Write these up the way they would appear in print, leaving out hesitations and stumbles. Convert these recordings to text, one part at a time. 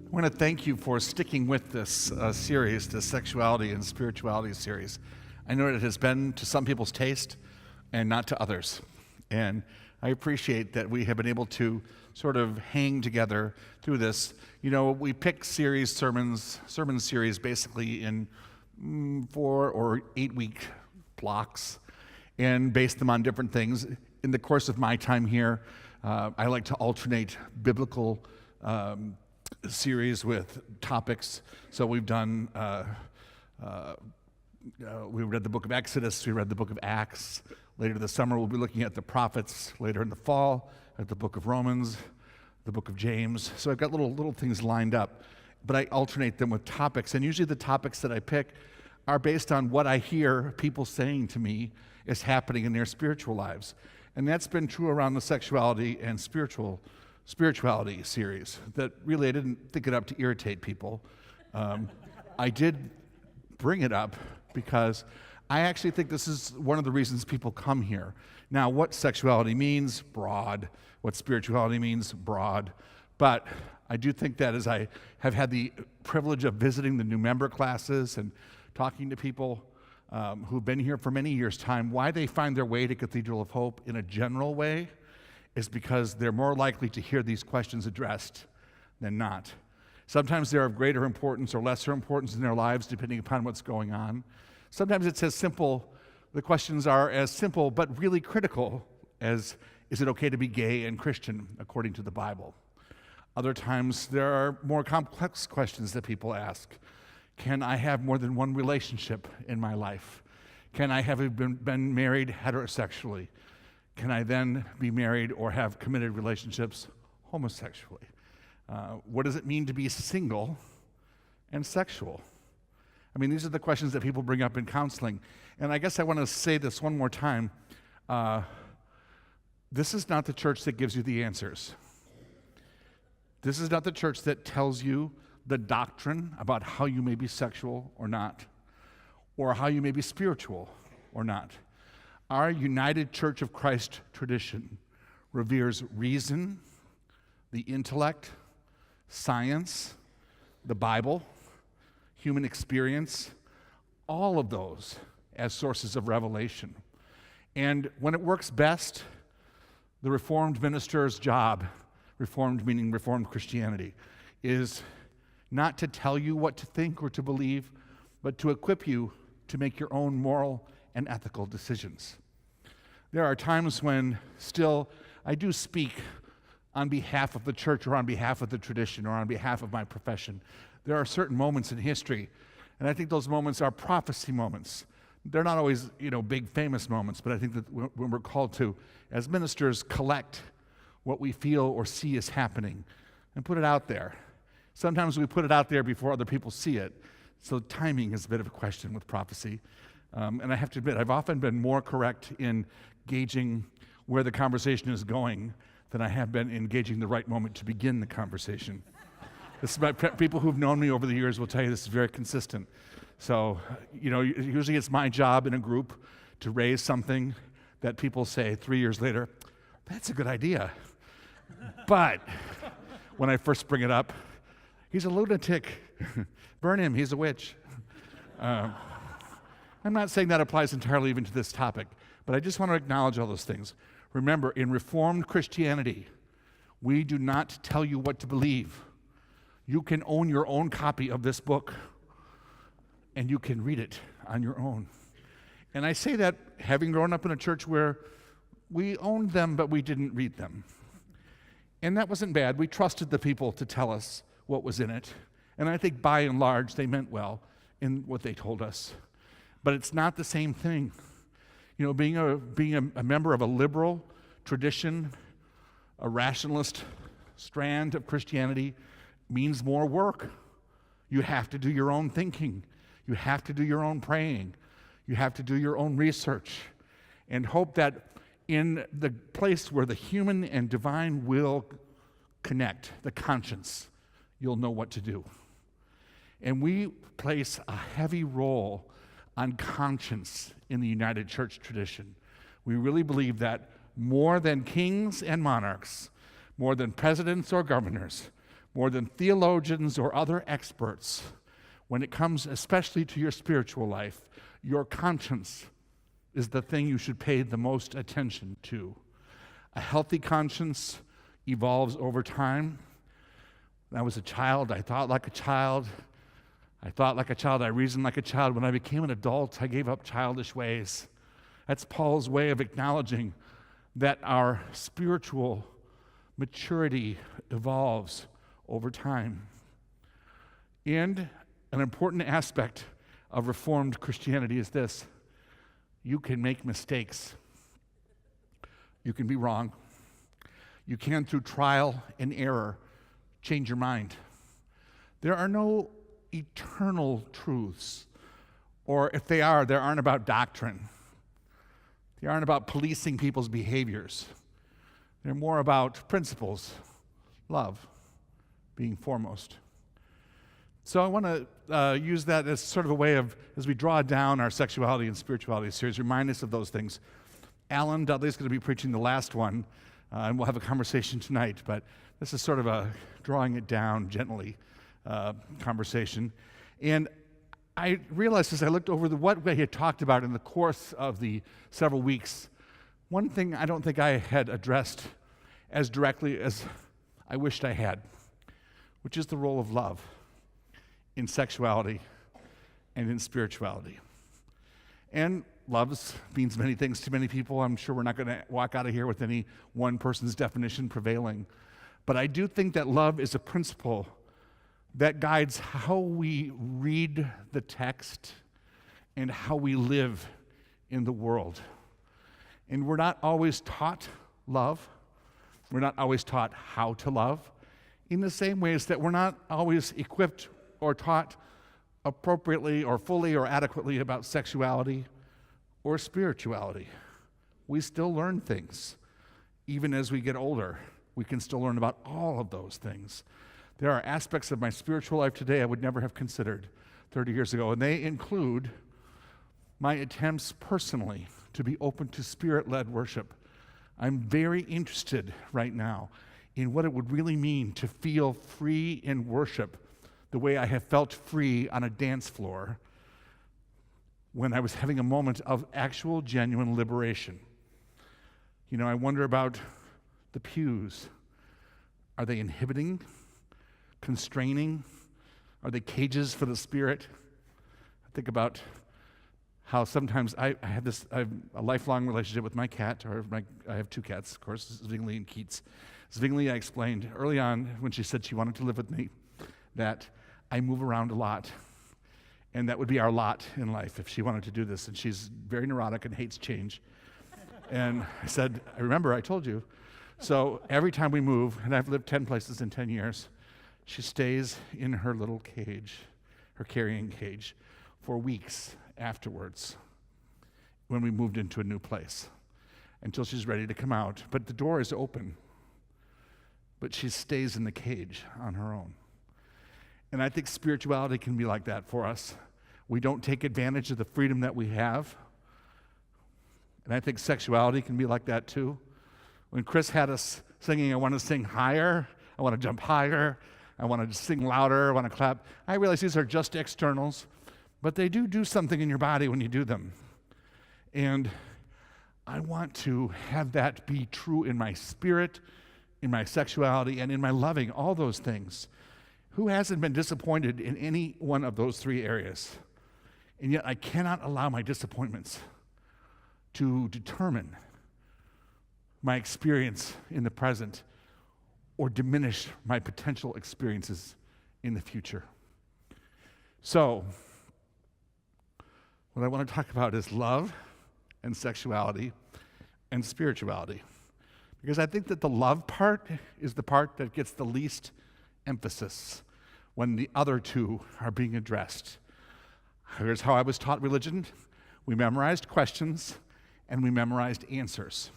I want to thank you for sticking with this series, the Sexuality and Spirituality series. I know it has been to some people's taste and not to others. And I appreciate that we have been able to sort of hang together through this. You know, we pick sermon series basically in 4 or 8 week blocks and base them on different things. In the course of my time here, I like to alternate biblical series with topics. So we've done, we read the book of Exodus, we read the book of Acts. Later this summer, we'll be looking at the prophets. Later in the fall, at the book of Romans, the book of James. So I've got little things lined up, but I alternate them with topics. And usually the topics that I pick are based on what I hear people saying to me is happening in their spiritual lives. And that's been true around the Sexuality and Spirituality series. That really, I didn't think it up to irritate people. I did bring it up because I actually think this is one of the reasons people come here. Now, what sexuality means, broad. What spirituality means, broad. But I do think that as I have had the privilege of visiting the new member classes and talking to people who've been here for many years' time, why they find their way to Cathedral of Hope in a general way is because they're more likely to hear these questions addressed than not. Sometimes they're of greater importance or lesser importance in their lives, depending upon what's going on. Sometimes it's as simple, the questions are as simple but really critical as, is it okay to be gay and Christian according to the Bible? Other times there are more complex questions that people ask. Can I have more than one relationship in my life? Can I have been married heterosexually? Can I then be married or have committed relationships homosexually? What does it mean to be single and sexual? I mean, these are the questions that people bring up in counseling. And I guess I want to say this one more time. This is not the church that gives you the answers. This is not the church that tells you the doctrine about how you may be sexual or not, or how you may be spiritual or not. Our United Church of Christ tradition reveres reason, the intellect, science, the Bible, human experience, all of those as sources of revelation. And when it works best, the Reformed minister's job, Reformed meaning Reformed Christianity, is not to tell you what to think or to believe, but to equip you to make your own moral and ethical decisions. There are times when still I do speak on behalf of the church or on behalf of the tradition or on behalf of my profession. There are certain moments in history, and I think those moments are prophecy moments. They're not always, big famous moments, but I think that when we're called to, as ministers, collect what we feel or see is happening and put it out there. Sometimes we put it out there before other people see it. So timing is a bit of a question with prophecy. And I have to admit, I've often been more correct in gauging where the conversation is going than I have been in gauging the right moment to begin the conversation. This is about people who've known me over the years will tell you this is very consistent. So, usually it's my job in a group to raise something that people say 3 years later, that's a good idea. But when I first bring it up, he's a lunatic. Burn him, he's a witch. I'm not saying that applies entirely even to this topic, but I just want to acknowledge all those things. Remember, in Reformed Christianity, we do not tell you what to believe. You can own your own copy of this book, and you can read it on your own. And I say that having grown up in a church where we owned them, but we didn't read them. And that wasn't bad. We trusted the people to tell us what was in it. And I think by and large, they meant well in what they told us. But it's not the same thing. Being a member of a liberal tradition, a rationalist strand of Christianity means more work. You have to do your own thinking. You have to do your own praying. You have to do your own research and hope that in the place where the human and divine will connect, the conscience, you'll know what to do. And we place a heavy role on conscience in the United Church tradition. We really believe that more than kings and monarchs, more than presidents or governors, more than theologians or other experts, when it comes especially to your spiritual life, your conscience is the thing you should pay the most attention to. A healthy conscience evolves over time. When I was a child, I thought like a child. I thought like a child. I reasoned like a child. When I became an adult, I gave up childish ways. That's Paul's way of acknowledging that our spiritual maturity evolves over time. And an important aspect of Reformed Christianity is this: you can make mistakes. You can be wrong. You can, through trial and error, change your mind. There are no eternal truths, or if they are, they aren't about doctrine. They aren't about policing people's behaviors. They're more about principles, love being foremost. So I want to use that as sort of a way of, as we draw down our Sexuality and Spirituality series, remind us of those things. Alan Dudley is going to be preaching the last one, and we'll have a conversation tonight, but this is sort of a drawing it down gently conversation. And I realized as I looked over what he had talked about in the course of the several weeks, one thing I don't think I had addressed as directly as I wished I had, which is the role of love in sexuality and in spirituality. And love means many things to many people. I'm sure we're not going to walk out of here with any one person's definition prevailing. But I do think that love is a principle that guides how we read the text and how we live in the world. And we're not always taught love. We're not always taught how to love, in the same ways that we're not always equipped or taught appropriately or fully or adequately about sexuality or spirituality. We still learn things. Even as we get older, we can still learn about all of those things. There are aspects of my spiritual life today I would never have considered 30 years ago, and they include my attempts personally to be open to Spirit-led worship. I'm very interested right now in what it would really mean to feel free in worship the way I have felt free on a dance floor when I was having a moment of actual, genuine liberation. You know, I wonder about the pews. Are they inhibiting, constraining? Are they cages for the spirit? I think about how sometimes I have a lifelong relationship with my cat, I have two cats, of course, Zwingli and Keats. Zwingli, I explained early on when she said she wanted to live with me that I move around a lot, and that would be our lot in life if she wanted to do this, and she's very neurotic and hates change. And I said, I remember, I told you. So every time we move, and I've lived 10 places in 10 years, she stays in her little cage, her carrying cage, for weeks afterwards when we moved into a new place until she's ready to come out. But the door is open, but she stays in the cage on her own. And I think spirituality can be like that for us. We don't take advantage of the freedom that we have. And I think sexuality can be like that too. When Chris had us singing, I want to sing higher, I want to jump higher, I want to sing louder, I want to clap, I realize these are just externals, but they do something in your body when you do them. And I want to have that be true in my spirit, in my sexuality, and in my loving, all those things. Who hasn't been disappointed in any one of those three areas? And yet I cannot allow my disappointments to determine my experience in the present or diminish my potential experiences in the future. So, what I want to talk about is love and sexuality and spirituality. Because I think that the love part is the part that gets the least emphasis when the other two are being addressed. Here's how I was taught religion. We memorized questions and we memorized answers.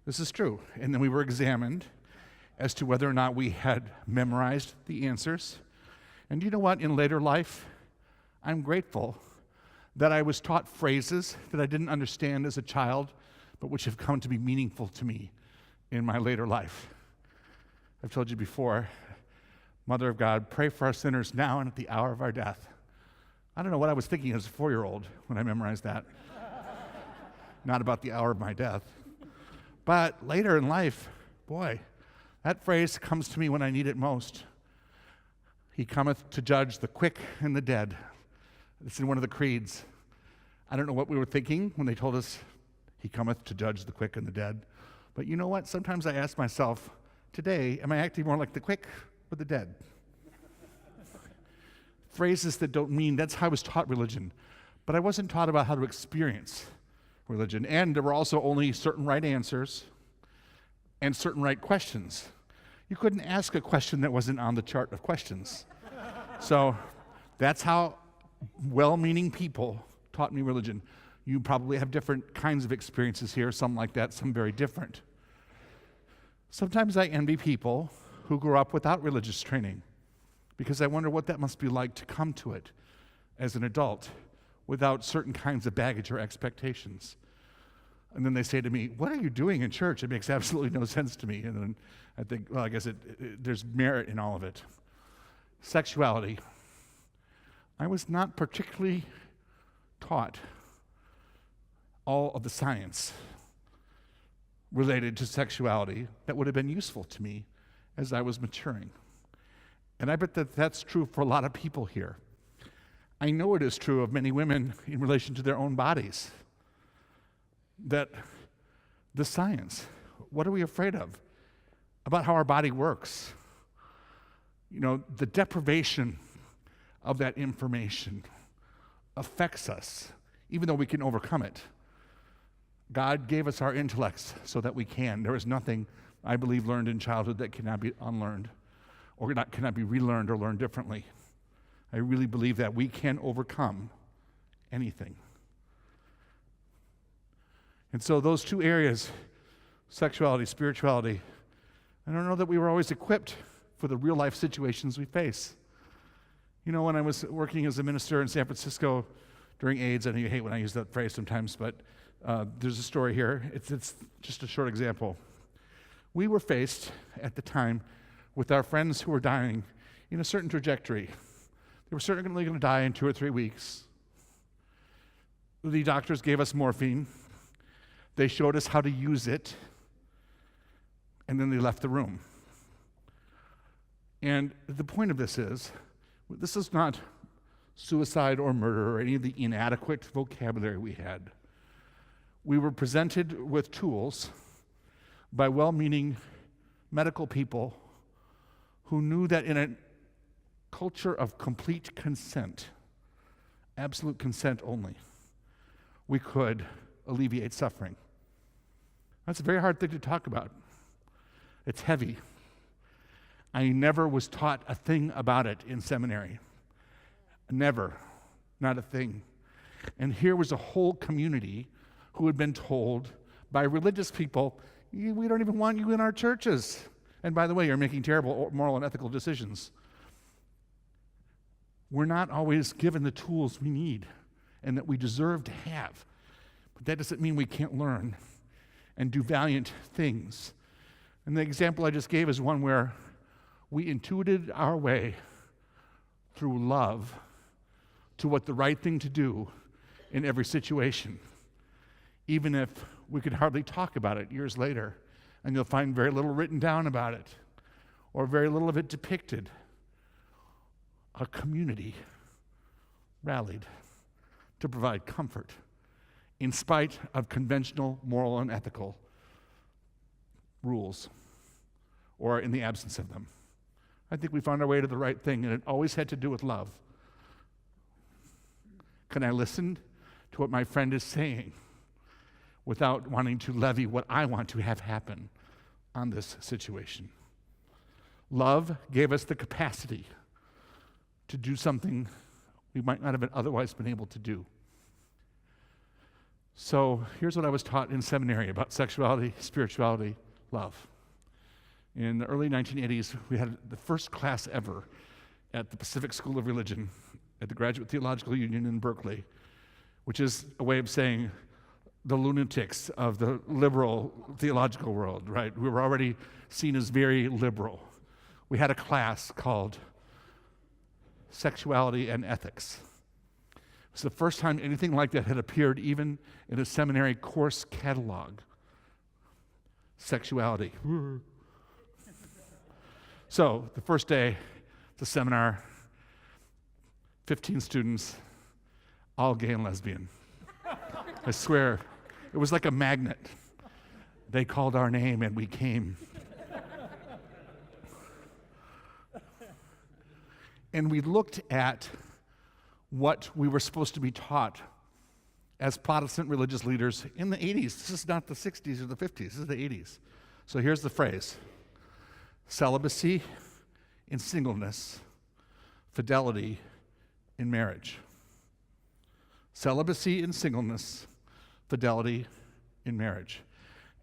This is true. And then we were examined as to whether or not we had memorized the answers. And you know what? In later life, I'm grateful that I was taught phrases that I didn't understand as a child, but which have come to be meaningful to me in my later life. I've told you before, Mother of God, pray for our sinners now and at the hour of our death. I don't know what I was thinking as a 4-year-old when I memorized that. Not about the hour of my death. But later in life, boy, that phrase comes to me when I need it most. He cometh to judge the quick and the dead. It's in one of the creeds. I don't know what we were thinking when they told us he cometh to judge the quick and the dead. But you know what? Sometimes I ask myself, today, am I acting more like the quick or the dead? Phrases that don't mean, that's how I was taught religion. But I wasn't taught about how to experience religion. And there were also only certain right answers and certain right questions. You couldn't ask a question that wasn't on the chart of questions. So that's how well-meaning people taught me religion. You probably have different kinds of experiences here, some like that, some very different. Sometimes I envy people who grew up without religious training because I wonder what that must be like to come to it as an adult without certain kinds of baggage or expectations. And then they say to me, what are you doing in church? It makes absolutely no sense to me. And then I think, well, I guess there's merit in all of it. Sexuality. I was not particularly taught all of the science related to sexuality that would have been useful to me as I was maturing. And I bet that that's true for a lot of people here. I know it is true of many women in relation to their own bodies. That the science, what are we afraid of? About how our body works. You know, the deprivation of that information affects us, even though we can overcome it. God gave us our intellects so that we can. There is nothing, I believe, learned in childhood that cannot be unlearned or cannot be relearned or learned differently. I really believe that we can overcome anything. And so those two areas, sexuality, spirituality, I don't know that we were always equipped for the real life situations we face. You know, when I was working as a minister in San Francisco during AIDS, I know you hate when I use that phrase sometimes, but there's a story here. It's just a short example. We were faced at the time with our friends who were dying in a certain trajectory. They were certainly going to die in 2 or 3 weeks. The doctors gave us morphine. They showed us how to use it, and then they left the room. And the point of this is not suicide or murder or any of the inadequate vocabulary we had. We were presented with tools by well-meaning medical people who knew that in a culture of complete consent, absolute consent only, we could alleviate suffering. That's a very hard thing to talk about. It's heavy. I never was taught a thing about it in seminary. Never. Not a thing. And here was a whole community who had been told by religious people, we don't even want you in our churches. And by the way, you're making terrible moral and ethical decisions. We're not always given the tools we need and that we deserve to have. But that doesn't mean we can't learn and do valiant things. And the example I just gave is one where we intuited our way through love to what the right thing to do in every situation, even if we could hardly talk about it years later, and you'll find very little written down about it, or very little of it depicted. A community rallied to provide comfort in spite of conventional moral and ethical rules, or in the absence of them. I think we found our way to the right thing, and it always had to do with love. Can I listen to what my friend is saying without wanting to levy what I want to have happen on this situation? Love gave us the capacity to do something we might not have otherwise been able to do. So here's what I was taught in seminary about sexuality, spirituality, love. In the early 1980s, we had the first class ever at the Pacific School of Religion at the Graduate Theological Union in Berkeley, which is a way of saying the lunatics of the liberal theological world, right? We were already seen as very liberal. we had a class called Sexuality and Ethics. It was the first time anything like that had appeared even in a seminary course catalog. Sexuality. So the first day, the seminar, 15 students, all gay and lesbian. I swear, it was like a magnet. They called our name and we came. And we looked at what we were supposed to be taught as Protestant religious leaders in the 80s. This is not the 60s or the 50s, this is the 80s. So here's the phrase: celibacy in singleness, fidelity in marriage. Celibacy in singleness, fidelity in marriage.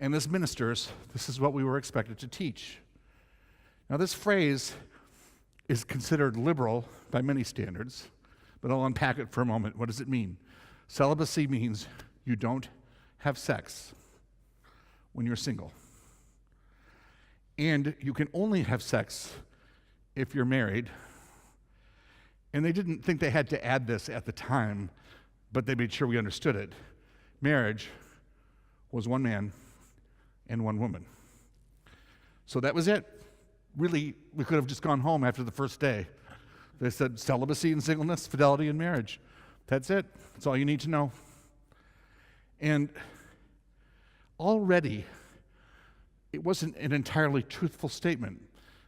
And as ministers, this is what we were expected to teach. Now, this phrase is considered liberal by many standards, but I'll unpack it for a moment. What does it mean? Celibacy means you don't have sex when you're single. And you can only have sex if you're married. And they didn't think they had to add this at the time, but they made sure we understood it. Marriage was one man and one woman. So that was it. Really, we could have just gone home after the first day. They said celibacy and singleness, fidelity and marriage. That's it. That's all you need to know. And already, it wasn't an entirely truthful statement,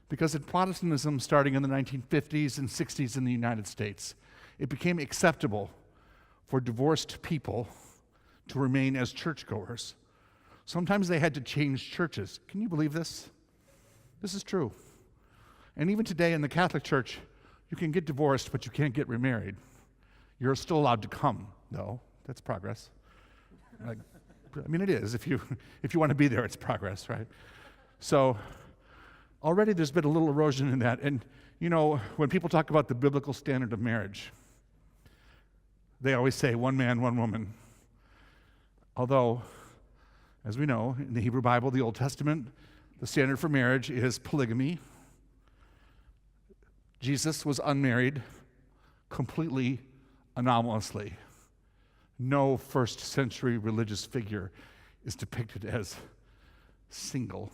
because in Protestantism, starting in the 1950s and 60s in the United States, it became acceptable for divorced people to remain as churchgoers. Sometimes they had to change churches. Can you believe this? This is true. And even today in the Catholic Church, you can get divorced, but you can't get remarried. You're still allowed to come, though. That's progress. Like, I mean, it is. If you want to be there, it's progress, right? So already there's been a little erosion in that. And, you know, when people talk about the biblical standard of marriage, they always say one man, one woman. Although, as we know, in the Hebrew Bible, the Old Testament, the standard for marriage is polygamy. Jesus was unmarried, completely anomalously. No first century religious figure is depicted as single.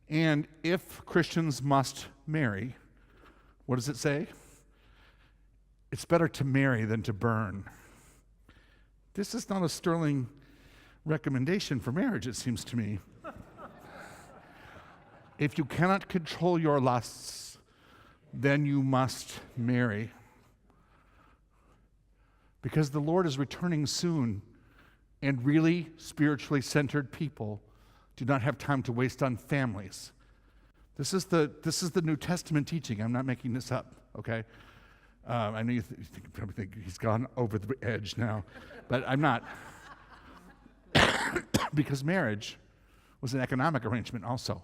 And if Christians must marry, what does it say? It's better to marry than to burn. This is not a sterling recommendation for marriage, it seems to me. If you cannot control your lusts, then you must marry. Because the Lord is returning soon, and really spiritually centered people do not have time to waste on families. This is the New Testament teaching. I'm not making this up, okay? I know you probably think he's gone over the edge now, but I'm not. Because marriage was an economic arrangement also.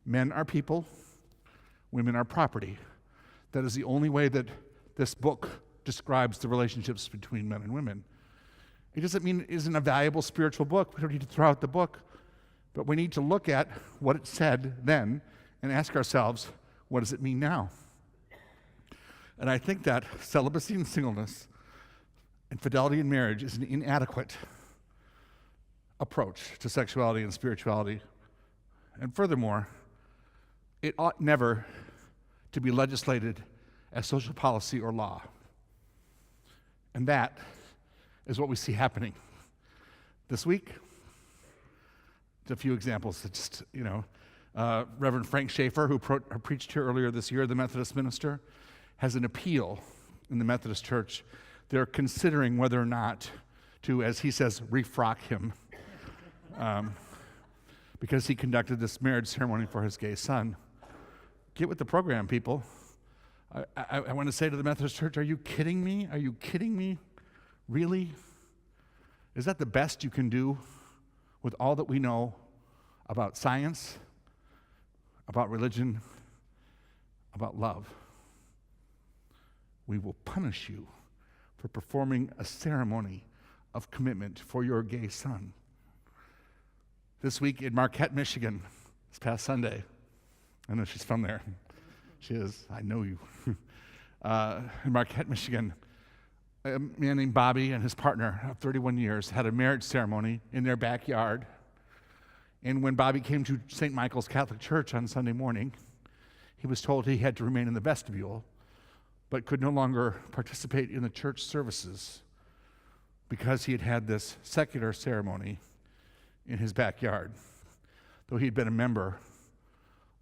Men are people, women are property. That is the only way that this book describes the relationships between men and women. It doesn't mean it isn't a valuable spiritual book. We don't need to throw out the book. But we need to look at what it said then and ask ourselves, what does it mean now? And I think that celibacy and singleness and fidelity in marriage is an inadequate approach to sexuality and spirituality. And furthermore, it ought never to be legislated as social policy or law. And that is what we see happening this week. A few examples that just, Reverend Frank Schaeffer, who preached here earlier this year, the Methodist minister, has an appeal in the Methodist Church. They're considering whether or not to, as he says, refrock him because he conducted this marriage ceremony for his gay son. Get with the program, people. I want to say to the Methodist Church, are you kidding me? Are you kidding me? Really? Is that the best you can do with all that we know about science, about religion, about love? We will punish you for performing a ceremony of commitment for your gay son. This week in Marquette, Michigan, this past Sunday, I know she's from there. She is. I know you. In Marquette, Michigan, a man named Bobby and his partner of 31 years had a marriage ceremony in their backyard. And when Bobby came to St. Michael's Catholic Church on Sunday morning, he was told he had to remain in the vestibule, but could no longer participate in the church services because he had had this secular ceremony in his backyard, though he had been a member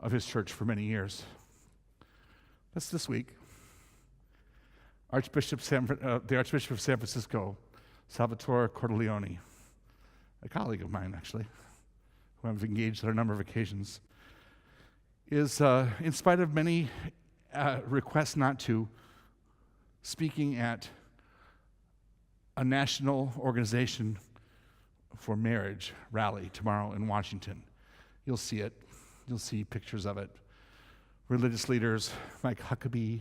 of his church for many years. That's this week. The Archbishop of San Francisco, Salvatore Cordileone, a colleague of mine actually, who I've engaged on a number of occasions, is, in spite of many requests not to, speaking at a national organization for marriage rally tomorrow in Washington. You'll see it. You'll see pictures of it. Religious leaders, Mike Huckabee,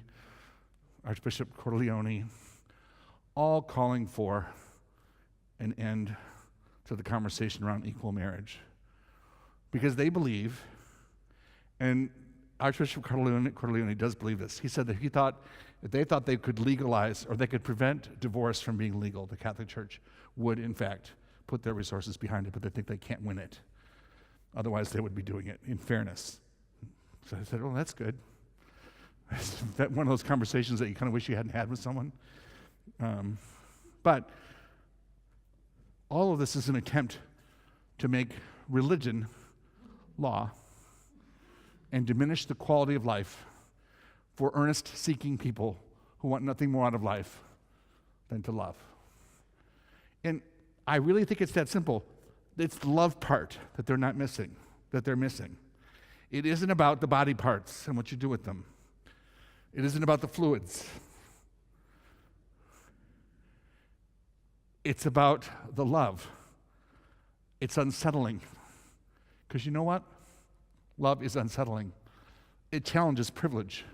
Archbishop Cordileone, all calling for an end to the conversation around equal marriage. Because they believe, and Archbishop Cordileone does believe this. He said that if they thought they could legalize or they could prevent divorce from being legal, the Catholic Church would, in fact, put their resources behind it, but they think they can't win it. Otherwise, they would be doing it in fairness. So I said, well, that's good. Is that one of those conversations that you kind of wish you hadn't had with someone? But all of this is an attempt to make religion law and diminish the quality of life for earnest-seeking people who want nothing more out of life than to love. And I really think it's that simple. It's the love part that they're missing. It isn't about the body parts and what you do with them. It isn't about the fluids. It's about the love. It's unsettling. Because you know what? Love is unsettling. It challenges privilege.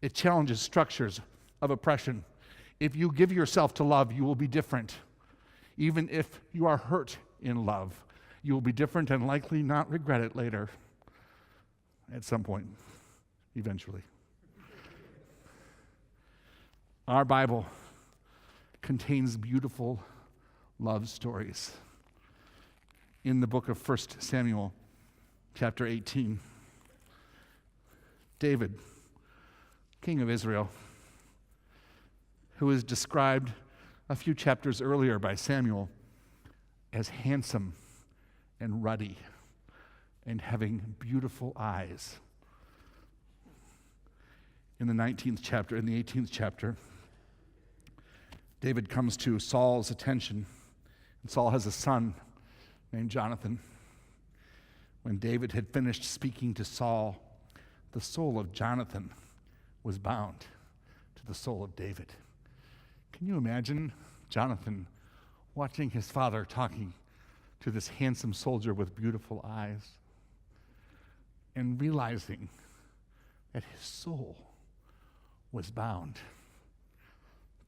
It challenges structures of oppression. If you give yourself to love, you will be different. Even if you are hurt in love, you will be different and likely not regret it later. At some point, eventually. Our Bible contains beautiful love stories. In the book of 1 Samuel, chapter 18, David, king of Israel, who is described a few chapters earlier by Samuel as handsome and ruddy and having beautiful eyes. In the 18th chapter, David comes to Saul's attention, and Saul has a son named Jonathan. When David had finished speaking to Saul, the soul of Jonathan was bound to the soul of David. Can you imagine Jonathan watching his father talking to this handsome soldier with beautiful eyes and realizing that his soul was bound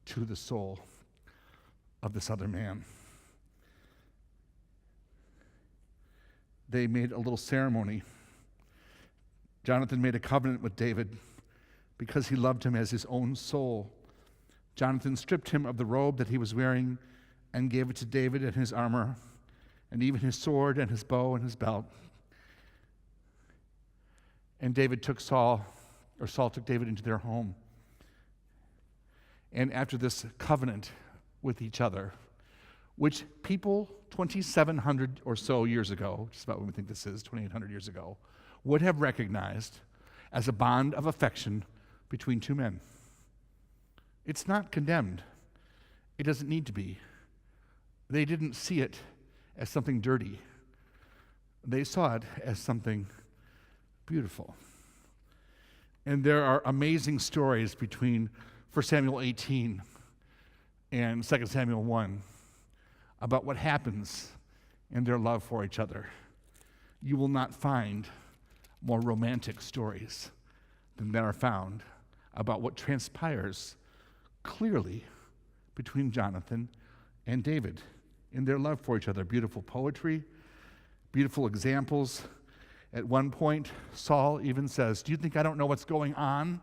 to the soul of this other man? They made a little ceremony. Jonathan made a covenant with David because he loved him as his own soul. Jonathan stripped him of the robe that he was wearing and gave it to David and his armor, and even his sword and his bow and his belt. And Saul took David into their home. And after this covenant with each other, which people 2,700 or so years ago, just about when we think this is, 2,800 years ago, would have recognized as a bond of affection between two men. It's not condemned. It doesn't need to be. They didn't see it as something dirty. They saw it as something beautiful. And there are amazing stories between 1 Samuel 18 and 2 Samuel 1 about what happens in their love for each other. You will not find more romantic stories than that are found about what transpires clearly between Jonathan and David in their love for each other. Beautiful poetry, beautiful examples, At one point, Saul even says, "Do you think I don't know what's going on?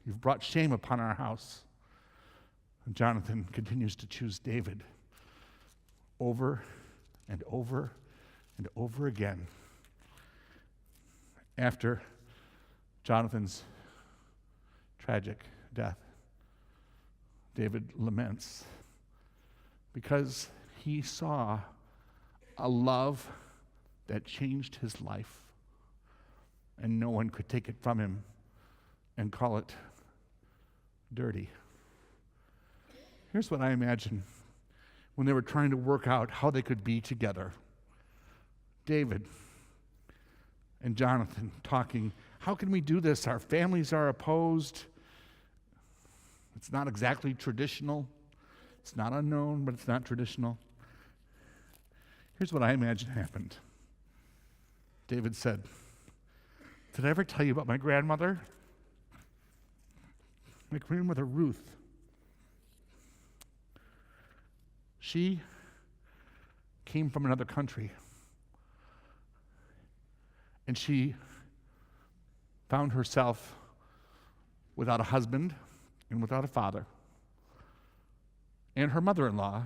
You've brought shame upon our house." And Jonathan continues to choose David over and over and over again. After Jonathan's tragic death, David laments because he saw a love that changed his life, and no one could take it from him and call it dirty. Here's what I imagine when they were trying to work out how they could be together. David and Jonathan talking, how can we do this? Our families are opposed. It's not exactly traditional. It's not unknown, but it's not traditional. Here's what I imagine happened. David said, "Did I ever tell you about my grandmother? My grandmother Ruth. She came from another country, and she found herself without a husband and without a father. And her mother-in-law,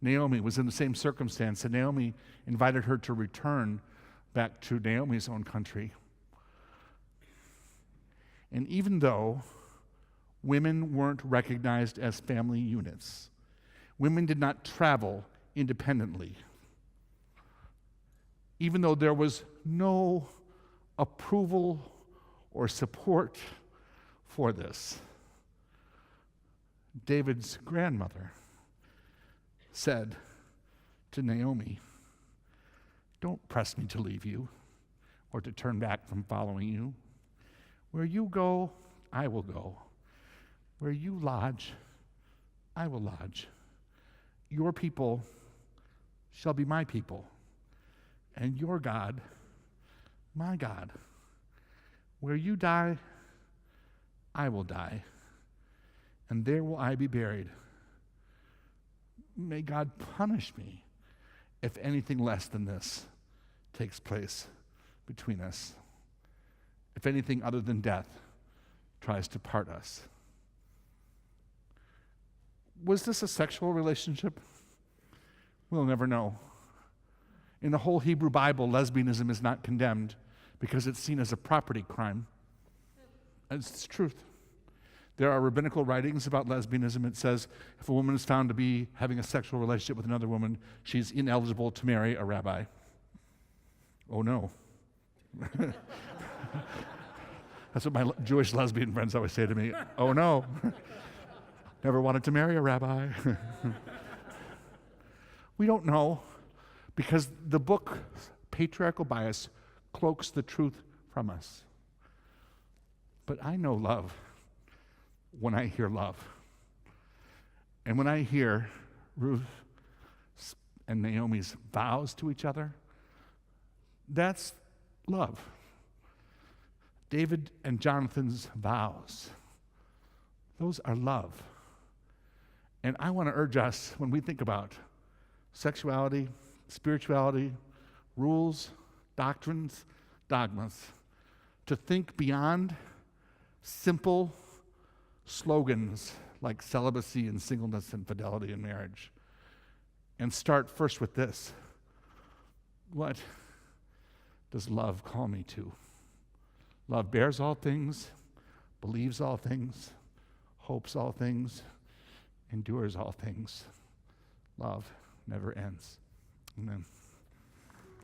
Naomi, was in the same circumstance, and Naomi invited her to return back to Naomi's own country. And even though women weren't recognized as family units, women did not travel independently. Even though there was no approval or support for this, David's grandmother said to Naomi, "Don't press me to leave you or to turn back from following you. Where you go, I will go. Where you lodge, I will lodge. Your people shall be my people, and your God, my God. Where you die, I will die, and there will I be buried. May God punish me if anything less than this takes place between us, if anything other than death tries to part us." Was this a sexual relationship? We'll never know. In the whole Hebrew Bible, lesbianism is not condemned because it's seen as a property crime. It's the truth. There are rabbinical writings about lesbianism. It says if a woman is found to be having a sexual relationship with another woman, she's ineligible to marry a rabbi. Oh no. That's what my Jewish lesbian friends always say to me. Oh no. Never wanted to marry a rabbi. We don't know because the book, Patriarchal Bias, cloaks the truth from us. But I know love when I hear love. And when I hear Ruth and Naomi's vows to each other, that's love. David and Jonathan's vows, those are love. And I want to urge us, when we think about sexuality, spirituality, rules, doctrines, dogmas, to think beyond simple slogans like celibacy and singleness and fidelity in marriage, and start first with this. What does love call me to? Love bears all things, believes all things, hopes all things, endures all things. Love never ends. Amen.